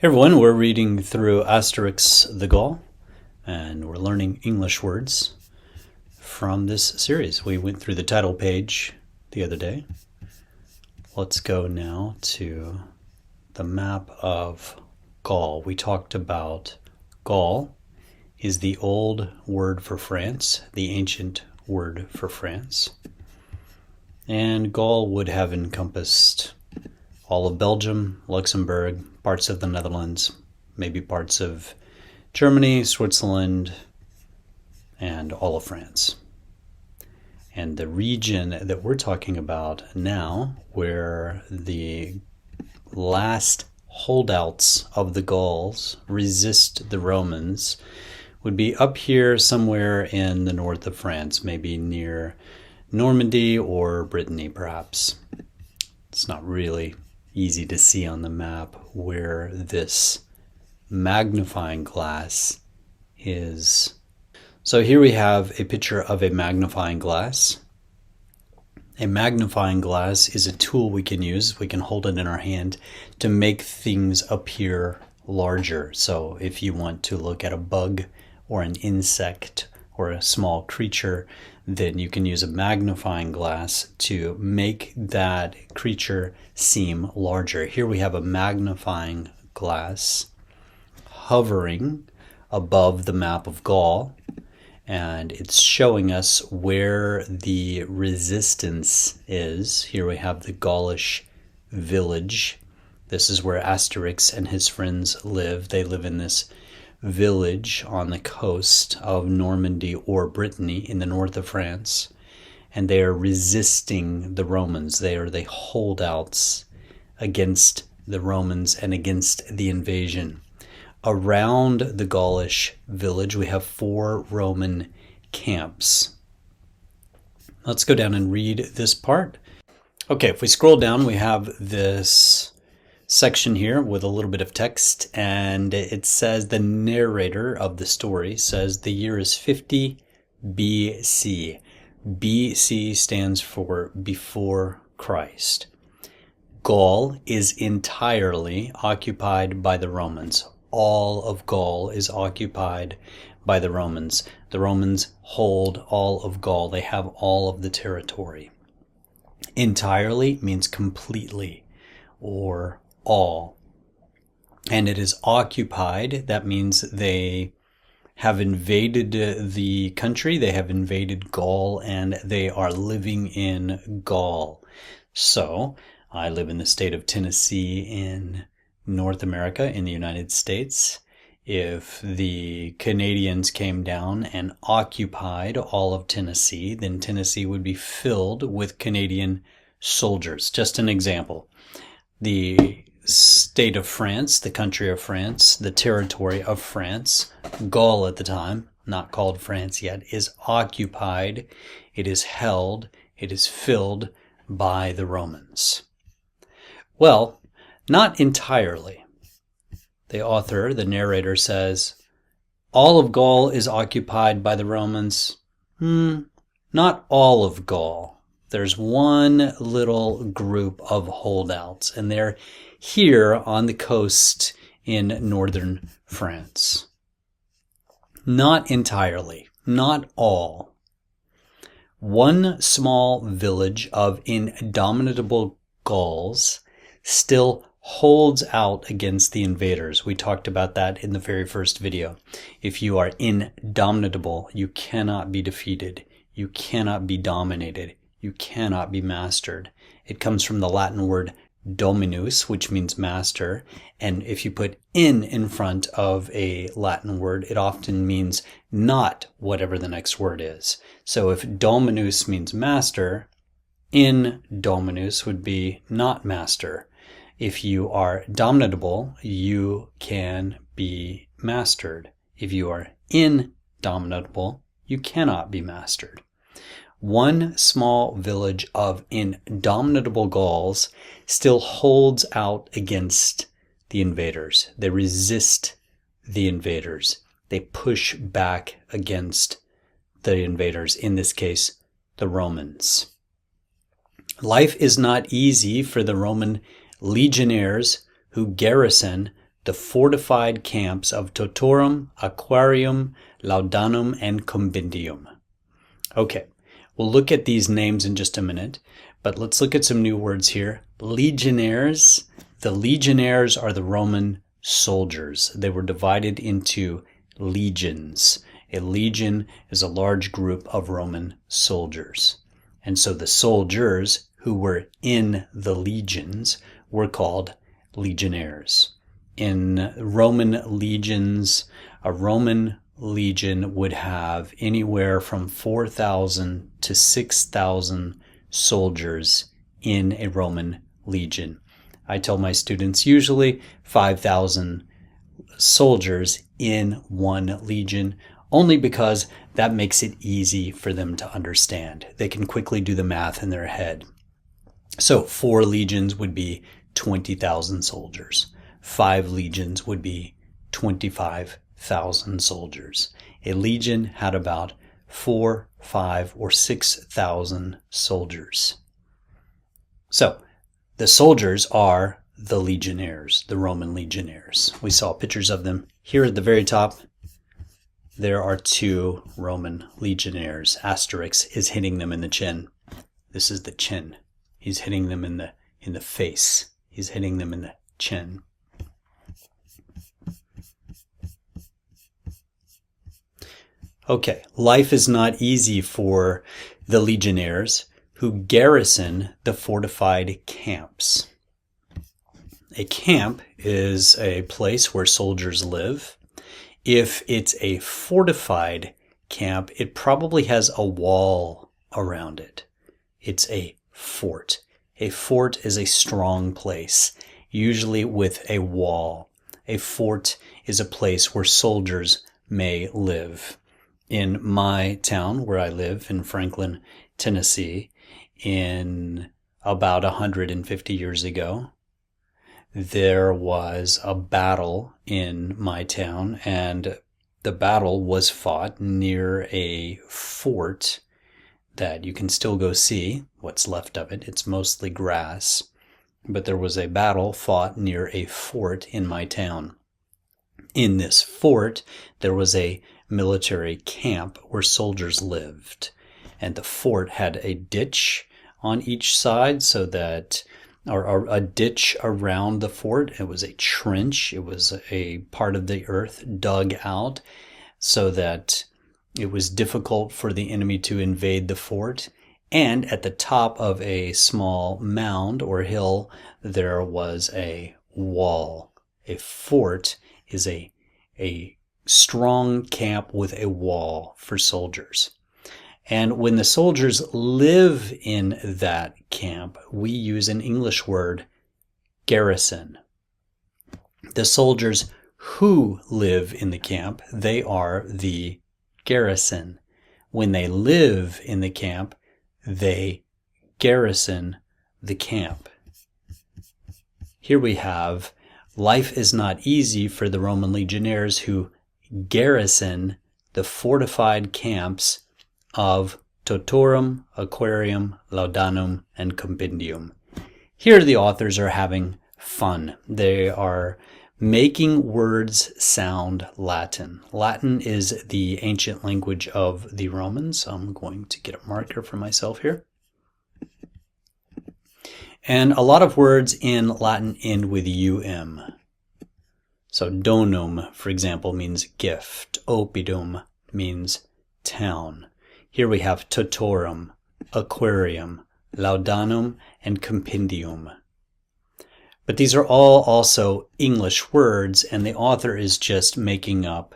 Hey everyone, we're reading through Asterix the Gaul, and we're learning English words from this series. We went through the title page the other day. Let's go now to the map of Gaul. We talked about Gaul is the old word for France, the ancient word for France. And Gaul would have encompassed all of Belgium, Luxembourg, parts of the Netherlands, maybe parts of Germany, Switzerland, and all of France. And the region that we're talking about now, where the last holdouts of the Gauls resist the Romans, would be up here somewhere in the north of France, maybe near Normandy or Brittany, perhaps. It's not really easy to see on the map where this magnifying glass is. So here we have a picture of a magnifying glass. A magnifying glass is a tool we can use. We can hold it in our hand to make things appear larger. So if you want to look at a bug or an insect or a small creature, then you can use a magnifying glass to make that creature seem larger. Here we have a magnifying glass hovering above the map of Gaul, and it's showing us where the resistance is. Here we have the Gaulish village. This is where Asterix and his friends live. They live in this village on the coast of Normandy or Brittany in the north of France, and they are resisting the Romans. They are the holdouts against the Romans and against the invasion. Around the Gaulish village, we have 4 Roman camps. Let's go down and read this part. Okay, if we scroll down, we have this section here with a little bit of text, and it says, the narrator of the story says the year is 50 BC. BC stands for before Christ. Gaul is entirely occupied by the Romans. All of Gaul is occupied by the Romans. The Romans hold all of Gaul. They have all of the territory. Entirely means completely or all. And it is occupied. That means they have invaded the country. They have invaded Gaul, and they are living in Gaul. So I live in the state of Tennessee in North America, in the United States. If the Canadians came down and occupied all of Tennessee, then Tennessee would be filled with Canadian soldiers. Just an example. The state of France, the country of France, the territory of France, Gaul at the time, not called France yet, is occupied, it is held, it is filled by the Romans. Well, not entirely. The author, the narrator, says, all of Gaul is occupied by the Romans. Not all of Gaul. There's one little group of holdouts, and they're here on the coast in northern France. Not entirely, not all. One small village of indomitable Gauls still holds out against the invaders. We talked about that in the very first video. If you are indomitable, you cannot be defeated. You cannot be dominated. You cannot be mastered. It comes from the Latin word dominus, which means master. And if you put in front of a Latin word, it often means not whatever the next word is. So if dominus means master, indominus would be not master. If you are dominable, you can be mastered. If you are indomitable, you cannot be mastered. One small village of indomitable Gauls still holds out against the invaders. They resist the invaders. They push back against the invaders, in this case, the Romans. Life is not easy for the Roman legionnaires who garrison the fortified camps of Totorum, Aquarium, Laudanum, and Compendium. Okay, we'll look at these names in just a minute, but let's look at some new words here. Legionnaires. The legionnaires are the Roman soldiers. They were divided into legions. A legion is a large group of Roman soldiers. And so the soldiers who were in the legions were called legionnaires. In Roman legions, a Roman legion would have anywhere from 4,000 to 6,000 soldiers in a Roman legion. I tell my students usually 5,000 soldiers in one legion, only because that makes it easy for them to understand. They can quickly do the math in their head. So 4 legions would be 20,000 soldiers. 5 legions would be 25,000 soldiers. A legion had about 4, 5, or 6,000 soldiers. So the soldiers are the legionnaires, the Roman legionnaires. We saw pictures of them here at the very top. There are 2 Roman legionnaires. Asterix is hitting them in the chin. This is the chin. He's hitting them in the face. He's hitting them in the chin. Okay, life is not easy for the legionnaires who garrison the fortified camps. A camp is a place where soldiers live. If it's a fortified camp, it probably has a wall around it. It's a fort. A fort is a strong place, usually with a wall. A fort is a place where soldiers may live. In my town, where I live, in Franklin, Tennessee, in about 150 years ago, there was a battle in my town, and the battle was fought near a fort that you can still go see what's left of it. It's mostly grass, but there was a battle fought near a fort in my town. In this fort, there was a military camp where soldiers lived, and the fort had a ditch on each side so that or a ditch around the fort. It was a trench. It was a part of the earth dug out so that it was difficult for the enemy to invade the fort. And at the top of a small mound or hill, there was a wall. A fort is a strong camp with a wall for soldiers. And when the soldiers live in that camp, we use an English word, garrison. The soldiers who live in the camp, they are the garrison. When they live in the camp, they garrison the camp. Here we have, life is not easy for the Roman legionnaires who garrison the fortified camps of Totorum, Aquarium, Laudanum, and Compendium. Here the authors are having fun. They are making words sound Latin. Latin is the ancient language of the Romans. I'm going to get a marker for myself here. And a lot of words in Latin end with um. So donum, for example, means gift. Oppidum means town. Here we have Totorum, Aquarium, Laudanum, and Compendium. But these are all also English words, and the author is just making up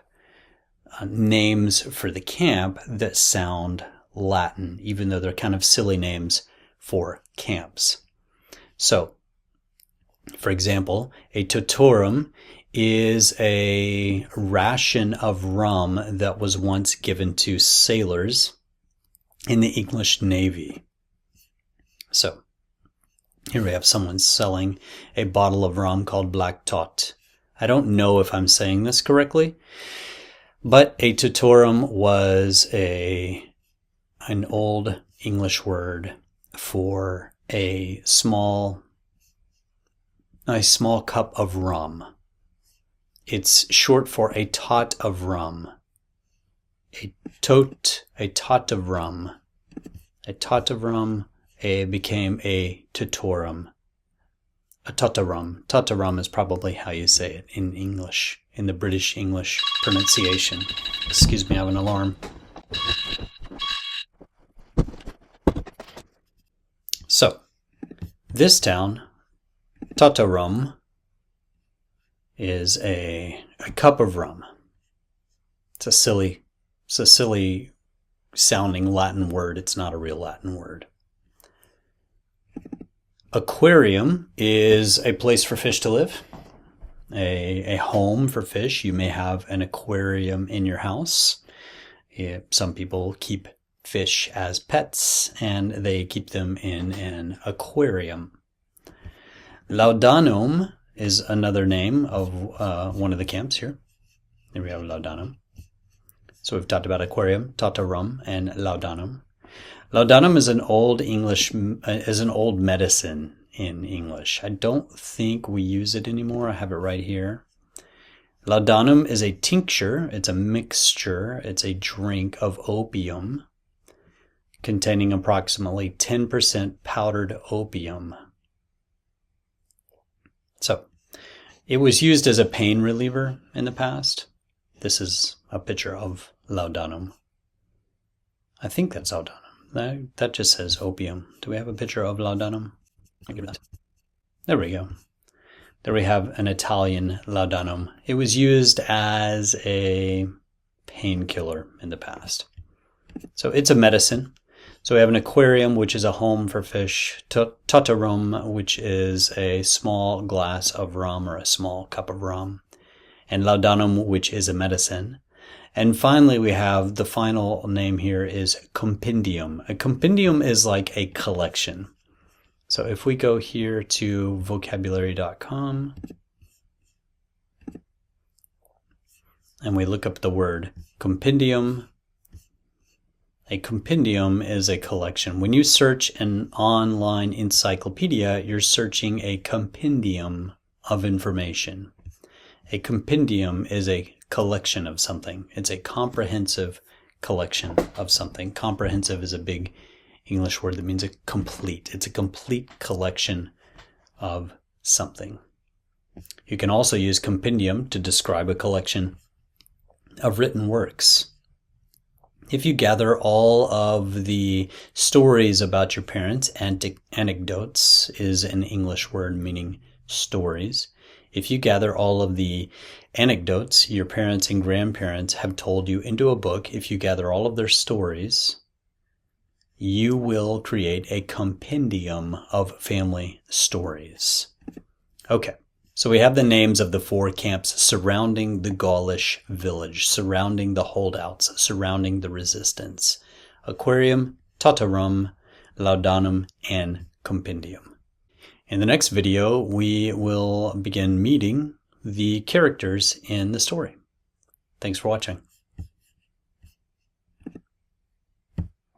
names for the camp that sound Latin, even though they're kind of silly names for camps. So, for example, a Totorum is a ration of rum that was once given to sailors in the English Navy. So, here we have someone selling a bottle of rum called Black Tot. I don't know if I'm saying this correctly, but a Totorum was an old English word for a small cup of rum. It's short for a tot of rum. A tot of rum. A tot of rum became a totorum. A totarum. Totarum is probably how you say it in English, in the British English pronunciation. Excuse me, I have an alarm. So, this town, Totarum, is a cup of rum. It's a silly sounding Latin word. It's not a real Latin word. Aquarium is a place for fish to live, a home for fish. You may have an aquarium in your house. Some people keep fish as pets, and they keep them in an aquarium. Laudanum is another name of one of the camps here. Here we have Laudanum. So we've talked about aquarium, totarum, and laudanum. Laudanum is an old medicine in English. I don't think we use it anymore. I have it right here. Laudanum is a tincture. It's a mixture. It's a drink of opium containing approximately 10% powdered opium. So, it was used as a pain reliever in the past. This is a picture of laudanum. I think that's laudanum. That just says opium. Do we have a picture of laudanum? There we go. There we have an Italian laudanum. It was used as a painkiller in the past. So it's a medicine. So we have an aquarium, which is a home for fish. Totarum, which is a small glass of rum or a small cup of rum. And laudanum, which is a medicine. And finally, we have the final name here is compendium. A compendium is like a collection. So if we go here to vocabulary.com and we look up the word compendium, a compendium is a collection. When you search an online encyclopedia, you're searching a compendium of information. A compendium is a collection of something. It's a comprehensive collection of something. Comprehensive is a big English word that means a complete. It's a complete collection of something. You can also use compendium to describe a collection of written works. If you gather all of the stories about your parents, anecdotes is an English word meaning stories. If you gather all of the anecdotes your parents and grandparents have told you into a book, if you gather all of their stories, you will create a compendium of family stories. Okay, so we have the names of the 4 camps surrounding the Gaulish village, surrounding the holdouts, surrounding the resistance. Aquarium, Totarum, Laudanum, and Compendium. In the next video, we will begin meeting the characters in the story. Thanks for watching.